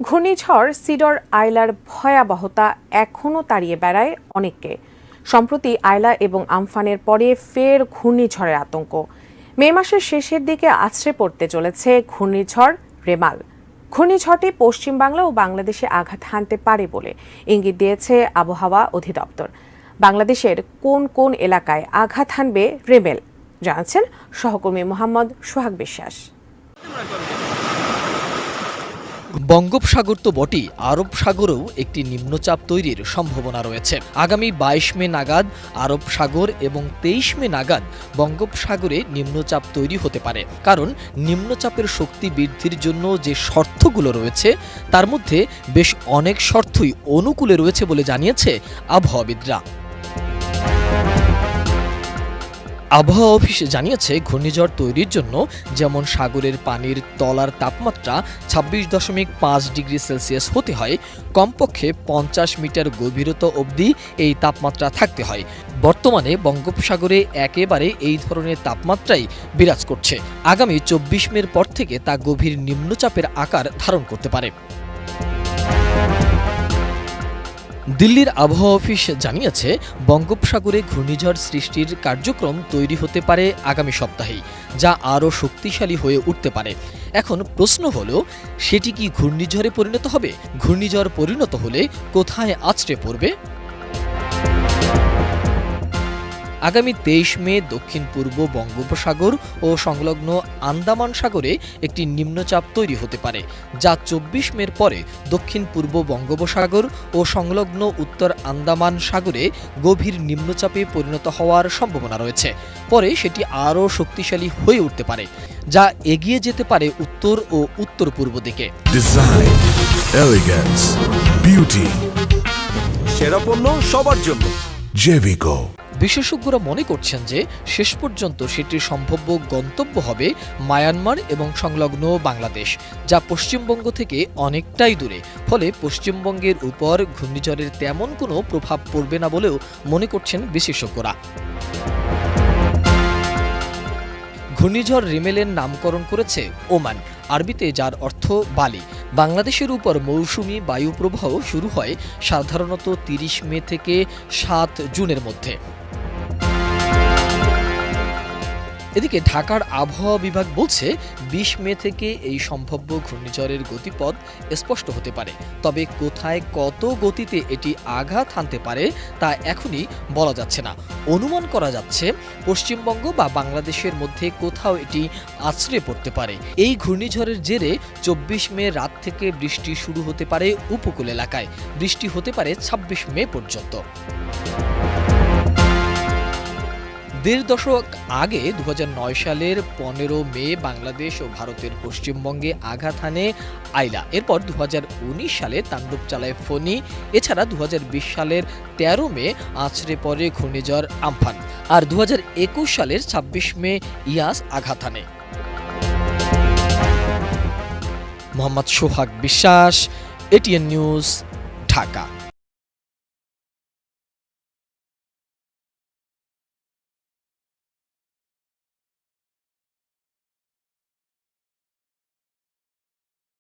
ঘূর্ণিঝড় সিডর আইলার ভয়াবহতা এখনও তাড়িয়ে বেড়ায় অনেককে। সম্প্রতি আইলা এবং আমফানের পরে ফের ঘূর্ণিঝড়ের আতঙ্ক। মে মাসের শেষের দিকে আছড়ে পড়তে চলেছে ঘূর্ণিঝড় রেমাল। ঘূর্ণিঝড়টি পশ্চিম বাংলা ও বাংলাদেশে আঘাত হানতে পারে বলে ইঙ্গিত দিয়েছে আবহাওয়া অধিদপ্তর। বাংলাদেশের কোন কোন এলাকায় আঘাত হানবে রেমেল জানাচ্ছেন সহকর্মী মোহাম্মদ সোহাগ বিশ্বাস। বঙ্গোপসাগর তো বটেই, আরব সাগরেও একটি নিম্নচাপ তৈরির সম্ভাবনা রয়েছে। আগামী ২২ মে নাগাদ আরব সাগর এবং ২৩ মে নাগাদ বঙ্গোপসাগরে নিম্নচাপ তৈরি হতে পারে। কারণ নিম্নচাপের শক্তি বৃদ্ধির জন্য যে শর্তগুলো রয়েছে তার মধ্যে বেশ অনেক শর্তই অনুকূলে রয়েছে বলে জানিয়েছে আবহাওয়াবিদরা। আবহাওয়া অফিস জানিয়েছে, ঘূর্ণিঝড় তৈরির জন্য যেমন সাগরের পানির তলার তাপমাত্রা ২৬.৫ ডিগ্রি সেলসিয়াস হতে হয়, কমপক্ষে ৫০ মিটার গভীরতা অবধি এই তাপমাত্রা থাকতে হয়। বর্তমানে বঙ্গোপসাগরে একেবারে এই ধরনের তাপমাত্রাই বিরাজ করছে। আগামী ২৪ মের পর থেকে তা গভীর নিম্নচাপের আকার ধারণ করতে পারে। দিল্লির আবহাওয়া অফিস জানিয়েছে, বঙ্গোপসাগরে ঘূর্ণিঝড় সৃষ্টির কার্যক্রম তৈরি হতে পারে আগামী সপ্তাহেই, যা আরও শক্তিশালী হয়ে উঠতে পারে। এখন প্রশ্ন হলো, সেটি কি ঘূর্ণিঝড়ে পরিণত হবে? ঘূর্ণিঝড় পরিণত হলে কোথায় আছড়ে পড়বে? আগামী ২৩ মে দক্ষিণ পূর্ব বঙ্গোপসাগর ও সংলগ্ন আন্দামান সাগরে একটি নিম্নচাপ তৈরি হতে পারে, যা ২৪ মের পরে দক্ষিণ পূর্ব বঙ্গোপসাগর ও সংলগ্ন উত্তর আন্দামান সাগরে গভীর নিম্নচাপে পরিণত হওয়ার সম্ভাবনা রয়েছে। পরে সেটি আরও শক্তিশালী হয়ে উঠতে পারে, যা এগিয়ে যেতে পারে উত্তর ও উত্তর পূর্ব দিকে। ডিজাইন, এলিগেন্স, বিউটি, সেরা পণ্য সবার জন্য জেভিকো। বিশেষজ্ঞরা মনে করছেন যে শেষ পর্যন্ত সেটির সম্ভাব্য গন্তব্য হবে মায়ানমার এবং সংলগ্ন বাংলাদেশ, যা পশ্চিমবঙ্গ থেকে অনেকটাই দূরে। ফলে পশ্চিমবঙ্গের উপর ঘূর্ণিঝড়ের তেমন কোনো প্রভাব পড়বে না বলেও মনে করছেন বিশেষজ্ঞরা। ঘূর্ণিঝড় রিমেলের নামকরণ করেছে ওমান, আরবিতে যার অর্থ বালি। বাংলাদেশের উপর মৌসুমি বায়ুপ্রবাহ শুরু হয় সাধারণত ৩০ মে থেকে ৭ জুনের মধ্যে। এদিকে ঢাকার আবহাওয়া বিভাগ বলছে, ২০ মে থেকে এই সম্ভাব্য ঘূর্ণিঝড়ের গতিপথ স্পষ্ট হতে পারে। তবে কোথায় কত গতিতে এটি আঘাত হানতে পারে তা এখনই বলা যাচ্ছে না। অনুমান করা যাচ্ছে, পশ্চিমবঙ্গ বা বাংলাদেশের মধ্যে কোথাও এটি আছড়ে পড়তে পারে। এই ঘূর্ণিঝড়ের জেরে ২৪ মে রাত থেকে বৃষ্টি শুরু হতে পারে উপকূল এলাকায়। বৃষ্টি হতে পারে ২৬ মে পর্যন্ত। ১.৫ দশক আগে ২০০৯ সালের ১৫ মে বাংলাদেশ ও ভারতের পশ্চিমবঙ্গে আঘাত হানে আইলা। এরপর ২০১৯ সালে তাণ্ডব চালায় ফণী। এছাড়া ২০২০ সালের ১৩ মে আছড়ে পড়ে ঘূর্ণিঝড় আমফান। আর ২০২১ সালের ২৬ মে ইয়াস আঘাত হানে। মোহাম্মদ সোহাগ বিশ্বাস, এটিএন নিউজ, ঢাকা।